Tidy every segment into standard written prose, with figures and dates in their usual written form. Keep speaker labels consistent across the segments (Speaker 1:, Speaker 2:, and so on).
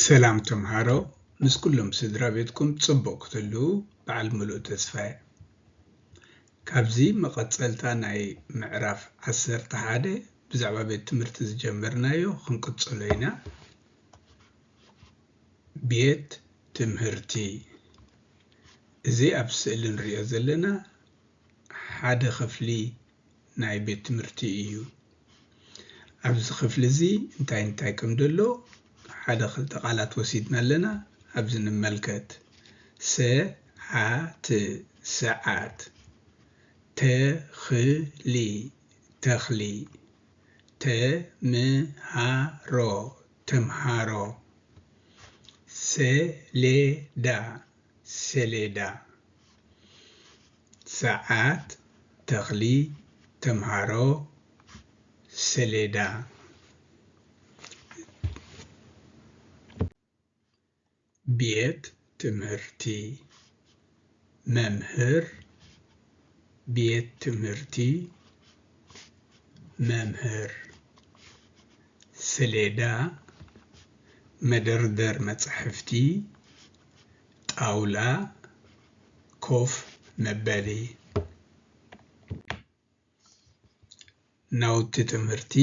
Speaker 1: ሰላም ተምሃሮ ምስ ኩሎም ስድራ ቤትኩም ጽቡቕ ክትህሉ በዓል ምሉእ ተስፋየ ካብዚ መቐጸልታ ናይ ምዕራፍ 11 ብዛዕባ ቤት ትምህርቲ ዝጀመርናዮ ክንቅጽሎ ኢና ቤት ትምህርቲ እዚ ኣብ ስእሊ ንሪኦ ዘለና ሓደ ክፍሊ ናይ ቤት ትምህርቲ እዩ ኣብዚ ክፍሊ እዚ እንታይ ከም ደሎ ሓደ ክልተ ቃላት ወሲድና ኣለና ኣብዚ ንመልከት ሰዓት ተኽሊ ተምሃሮ ሰሌዳ ሰዓት ተኽሊ ተምሃሮ ሰሌዳ ቤት ትምህርቲ መምህር ቤት ትምህርቲ መምህር ሰሌዳ መደርደር መጽሕፍቲ ጣውላ ኮፍ መበሊ ናውቲ ትምህርቲ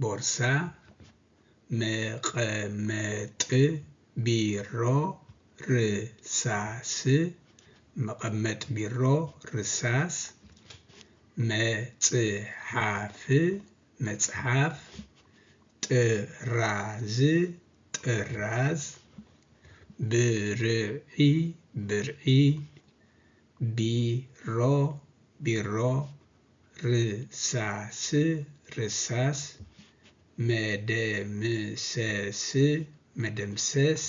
Speaker 1: ቦርሳ መቐመጥ ቢሮ ርሳስ መቐመጥ ቢሮ ርሳስ መጽሐፍ ጥራዝ ብርዒ ቢሮ ርሳስ መደምሰስ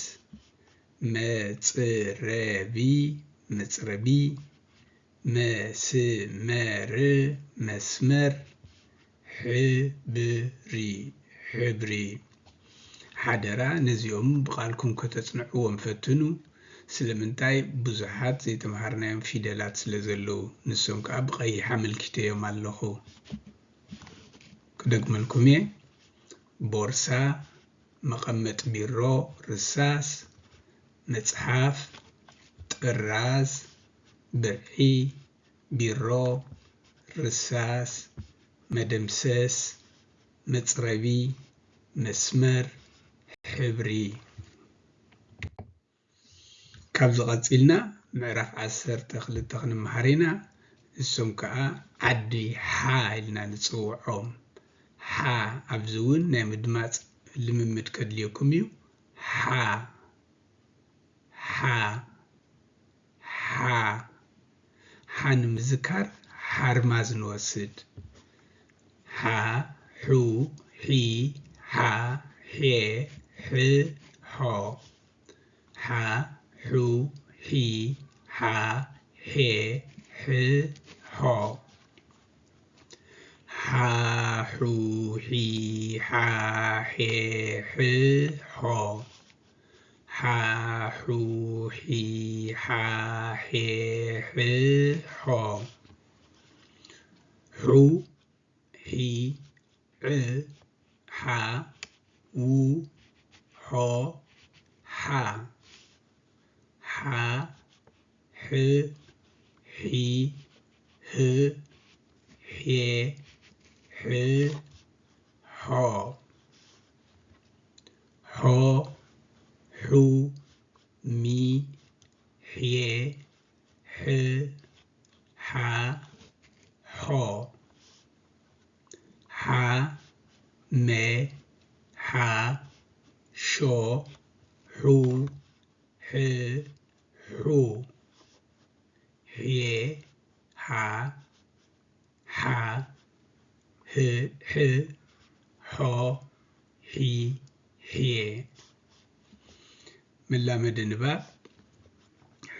Speaker 1: መጽረቢ መስመር ሕብሪ ሓደራ ነዚኦም ብቃልኩም ከተጽንዕዎም ፈትኑ ስለምንታይ ብዙሓት ዘይተምሃርናዮም ፊደላት ስለዘለዉ ንሶም ከዓ ብቀይሕ ኣመልኪተዮም ኣለኹ ክደግመልኩም እየ ቦርሳ መቐመጥ ቢሮ ርሳስ መጽሐፍ ጥራዝ ብርዒ ቢሮ ርሳስ መደምሰስ መጽረቢ መስመር ሕብሪ ካብዚ ቀፂልና ምዕራፍ 12 ክንመሃር ኢና ንሶም ከዓ ዓዲ ሓ ኢልና ንፅውዖም ሓ ኣብዚ እውን ናይ ምድማፅ ልምምድ ከድልየኩም እዩ ሓ ንምዝካር ሓርማዝ ንወስድ ሑ ሒ ሓ ሔ ሕ ሖ ሑ ሒ ሓ ሔ ሕ ሖ ሑ ሒ ሓ ሔ ሕ ሖ ሑ ሒ ሓ ሔ ሕ ሖ ሑ ሒ ዕ ሓ ው ሖ ሓ ሕ ሒ ህ ሔ ሕ ሖ ሖ ሑ ሚ ሔ ሕ ሓ ሖ ሓ መ ሓ ሾ ሑ ሕ ሑ ሔ ሓ ሓ ህ ሖ ሒ ሔ መላመድ ንባብ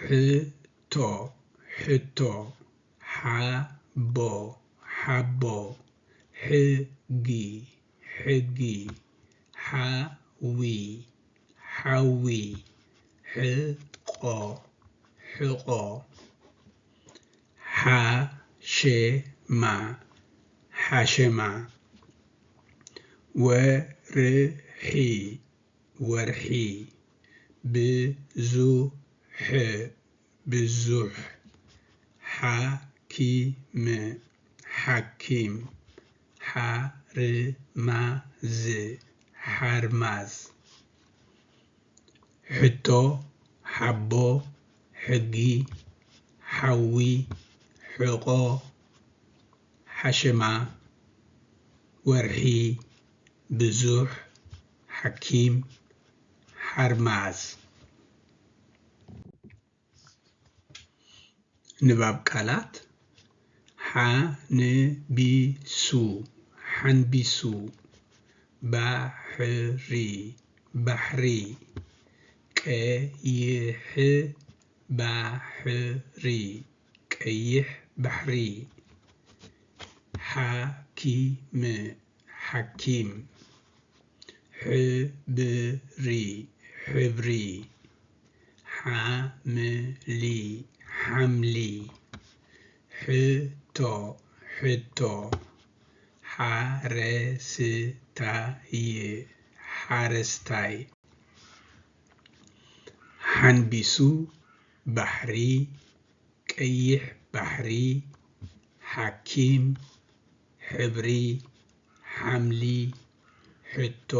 Speaker 1: ሕቶ ሓቦ ሕጊ ሓዊ ሕቆ ሓሸማ ወርሒ ወርሒ ብዙሕ ብዙሕ ሓኪም ሓኪም ሓርማዝ ሓርማዝ ሕቶ ሓቦ ሕጊ ሓዊ ሕቆ ሓሸማ ወርሒ ብዙሕ ሓኪም ሓርማዝ ንባብ ቃላት ሓንቢሱ ሓንቢሱ ባሕሪ ባሕሪ ቀይሕ ባሕሪ ቀይሕ ባሕሪ ሓኪም ሓኪም ሕብሪ ሕብሪ ሓምሊ ሓምሊ ሕቶ ሕቶ ሓረስታይ ሓረስታይ ሓንቢሱ ባሕሪ ቀይሕ ባሕሪ ሓኪም ሕብሪ ሓምሊ ሕቶ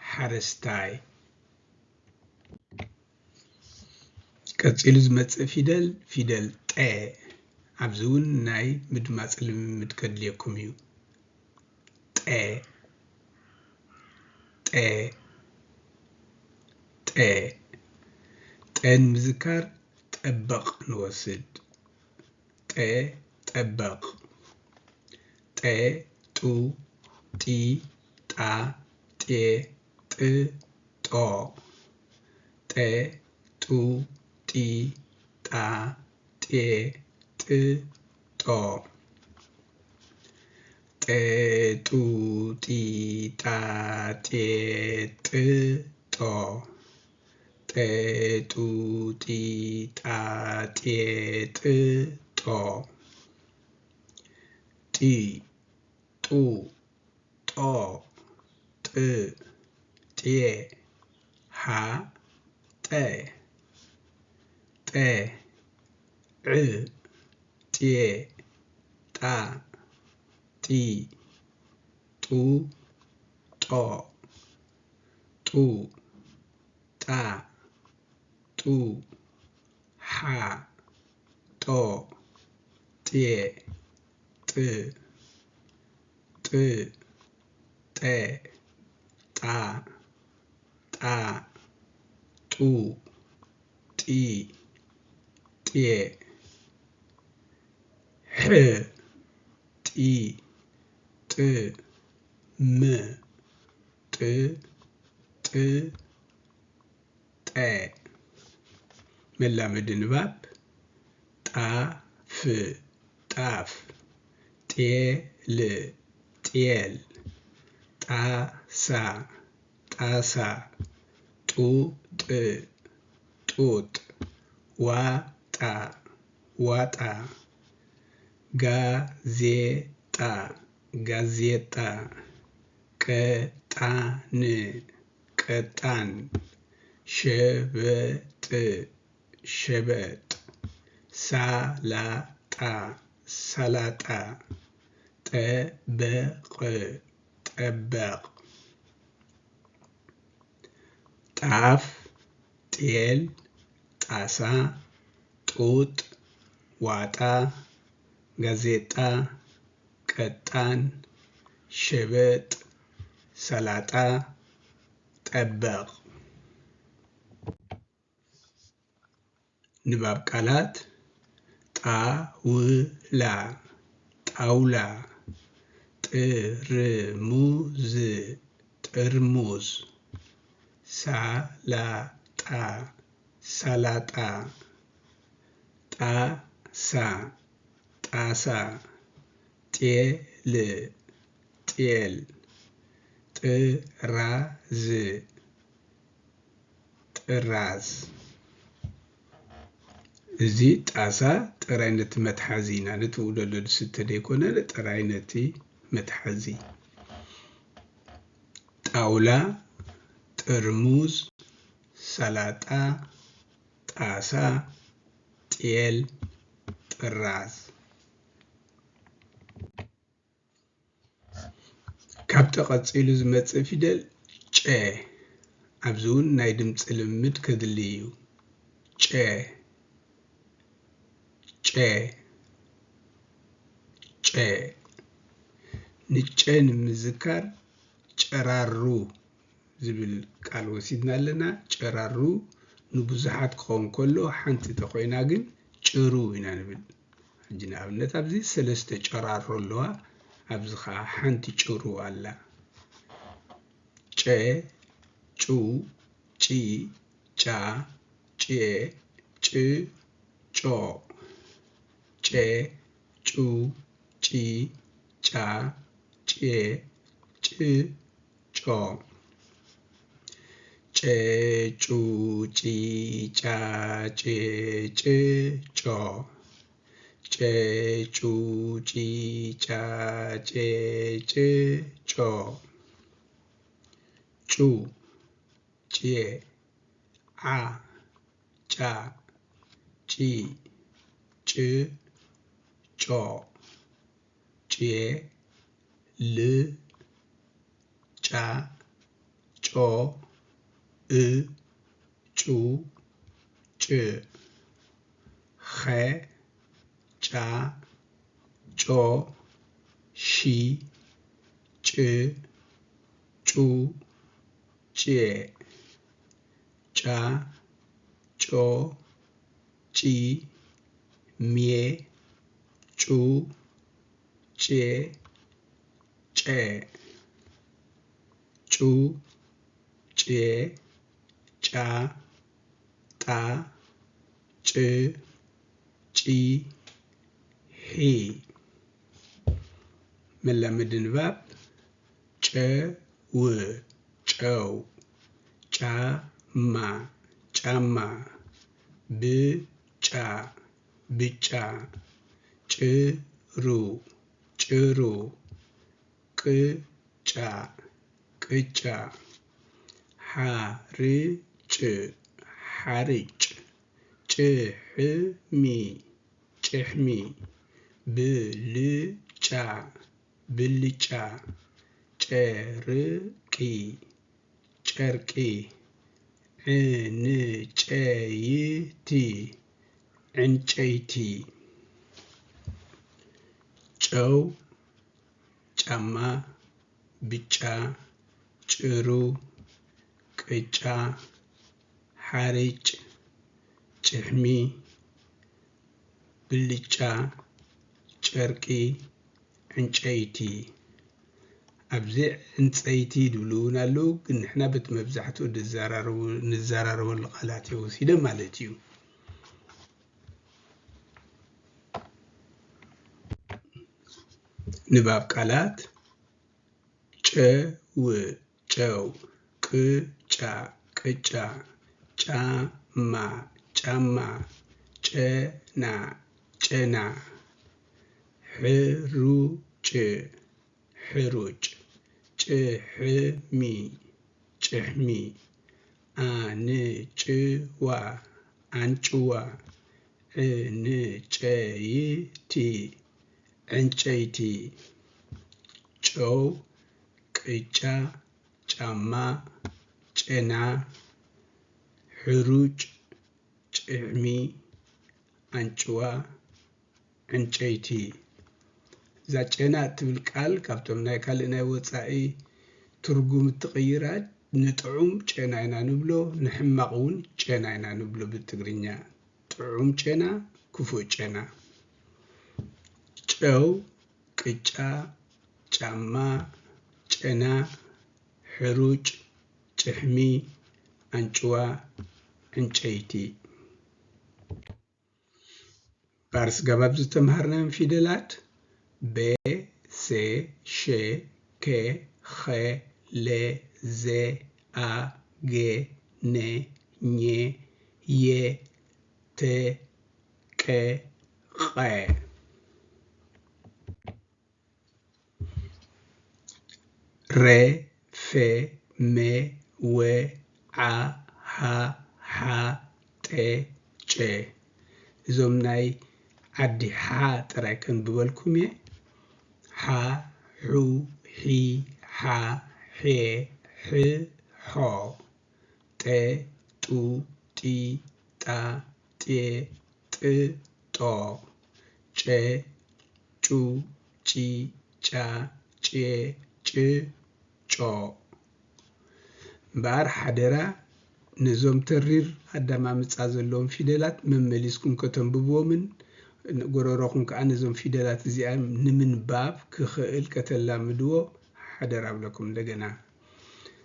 Speaker 1: ሓረስታይ ቀፂሉ ዝመጽእ ፊደል ፊደል ጠ ኣብዚ እውን ናይ ምድማፅ ልምምድ ከድልየኩም እዩ ጠ ጠ ጠ ጠን ምዝካር ጠበቕ ንወስድ ጠ ጠበቕ ጠ ጡ ጢ ጣ ጤ ጥ ጦ ጠ ጡ ጢ ጣ ጤ ጥ ጦ ጠ ጡ ጢ ጣ ጤ ጥ ጦ ጠ ጡ ጢ ጣ ጤ ጥ ጦ ጢ ጡ ጦ ጥ ጤ ሓ ጠ ጠ ዕ ጤ ጣ ጢ ጡ ጦ ጡ ጣ ጡ ሓ ጦ ጤ ጥ ጥ ጠ ጣ ጣ ጡ ጢ ጤ ሕ ጢ ጥ ም ጥ ጥ ጠ መላመድ ንባብ ጣፍ ጣፍ ጤል ጤል ጣሳ ጣሳ ጡጥ ጡጥ ዋጣ ዋጣ ጋዜጣ ጋዜጣ ቀጣን ቀጣን ሸበጥ ሸበጥ ሳላጣ ሳላጣ ጠበቅ ጠበቅ ጣፍ ጤል ጣሳ ጡጥ ዋጣ ጋዜጣ ቀጣን ሸበጥ ሰላጣ ጠበቅ ንባብ ቃላት ጣውላ ጣውላ ጥርሙዝ ጥርሙዝ ሳላጣ ሰላጣ ጣሳ ጣሳ ጤል ጤል ጥራዝ ጥራዝ እዚ ጣሳ ጥራይነት መትሓዚ ኢና ነቲ ውለዶ ዝስተ ደይኮነ ጥራይነቲ መትሓዚ ጣውላ ጥርሙዝ ሰላጣ ጣሳ ጤል ጥራዝ ካብ ተቐፂሉ ዝመጽእ ፊደል ጨ ኣብዚ እውን ናይ ድምፂ ልምምድ ከድሊ እዩ ጨ ጨ ጨ ንጨ ንምዝካር ጨራሩ ዝብል ቃል ወሲድና ኣለና ጨራሩ ንብዙሓት ክኸውን ከሎ ሓንቲ ተኮይና ግን ጭሩ ኢና ንብል ሕጂ ንኣብነት ኣብዚ ሰለስተ ጨራሩ ኣለዋ ኣብዚ ከዓ ሓንቲ ጭሩ ኣላ ጨ ጩ ጪ ጫ ጬ ጭ ጮ ጨ ጩ ጪ ጫ ጬ ጭ ጮ ጨ ጩ ጪ ጫ ጬ ጭ ጮ ጨ ጩ ጪ ጫ ጬ ጭ ጮ ጩ ጬ ዓ ጫ ጪ ጭ ጮ ጬ ል ጫ ጮ ጩ ጭ ኸ ጫ ጮ ሺ ጭ ጩ ጬ ጫ ጮ ጪ ሜ ጩ ጬ ጨ ጩ ጬ ጫ ጣ ጭ ጪ ሒ መላመድ ንባብ ጨው ጨው ጫማ ጫማ ብጫ ብጫ ጭሩ ጭሩ ቅጫ ቅጫ ሓርጭ ሓርጭ ጭሕሚ ጭሕሚ ብልጫ ብልጫ ጨርቂ ጨርቂ ዕንጨይቲ ዕንጨይቲ ጨው ጫማ ብጫ ጭሩ ቅጫ ሓርጭ ጭሕሚ ብልጫ ጨርቂ ዕንጨይቲ ኣብዚ ዕንጨይቲ ድብሉ እውን ኣለዉ ግን ንሕና በቲ መብዛሕትኡ ንዘራረበሉ ቃላት ወሲደ ማለት እዩ ንባብ ቃላት ጨው ጨው ቅጫ ቅጫ ጫማ ጫማ ጨና ጨና ሕሩጭ ሕሩጭ ጭሕሚ ጭሕሚ አንጭዋ አንጭዋ ዕንጨይቲ ዕንጨይቲ ጨው ቅጫ ጫማ ጨና ሕሩጭ ጭሕሚ አንጭዋ ዕንጨይቲ እዛ ጨና እትብል ቃል ካብቶም ናይ ካልእ ናይ ወፃኢ ትርጉም እትቕይራ ንጥዑም ጨና ኢና ንብሎ ንሕማቕ እውን ጨና ኢና ንብሎ ብትግርኛ ጥዑም ጨና ክፉእ ጨና ጨው ቅጫ ጫማ ጨና ሕሩጭ ጭሕሚ አንጭዋ ዕንጨይቲ ፓርስ ገባብ ዝተምሃርናዮም ፊደላት ቤ ሴ ሼ ኬ ኸ ሌ ዜ አ ጌ ኔ ኘ የ ቴ ቀ ቐ ሬ ፌ م و ع ح ح ጥ ጭ እዞም ናይ ዓዲ ሓ ጥራይ ከንብበልኩም እየ ሓ ሑ ሒ ሓ ሕ ሕ ሖ ጤ ጡ ጢ ጣ ጤ ጥ ጦ ጨ ጩ ጪ ጫ ጬ ጭ ጮ እምበኣር ሓደራ ነዞም ተሪር ኣዳማምፃ ዘለዎም ፊደላት መመሊስኩም ከተንብብዎምን ጎረሮኹም ከዓ ነዞም ፊደላት እዚኦም ንምንባብ ክኽእል ከተላምድዎ ሓደራ ብለኩም እንደገና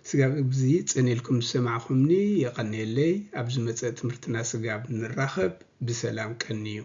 Speaker 1: ስጋብ እዚ ፅኒልኩም ሰማዕኹምኒ የቀኒየለይ ኣብዚ መፀ ትምህርትና ስጋብ ንራኸብ ብሰላም ቀንዩ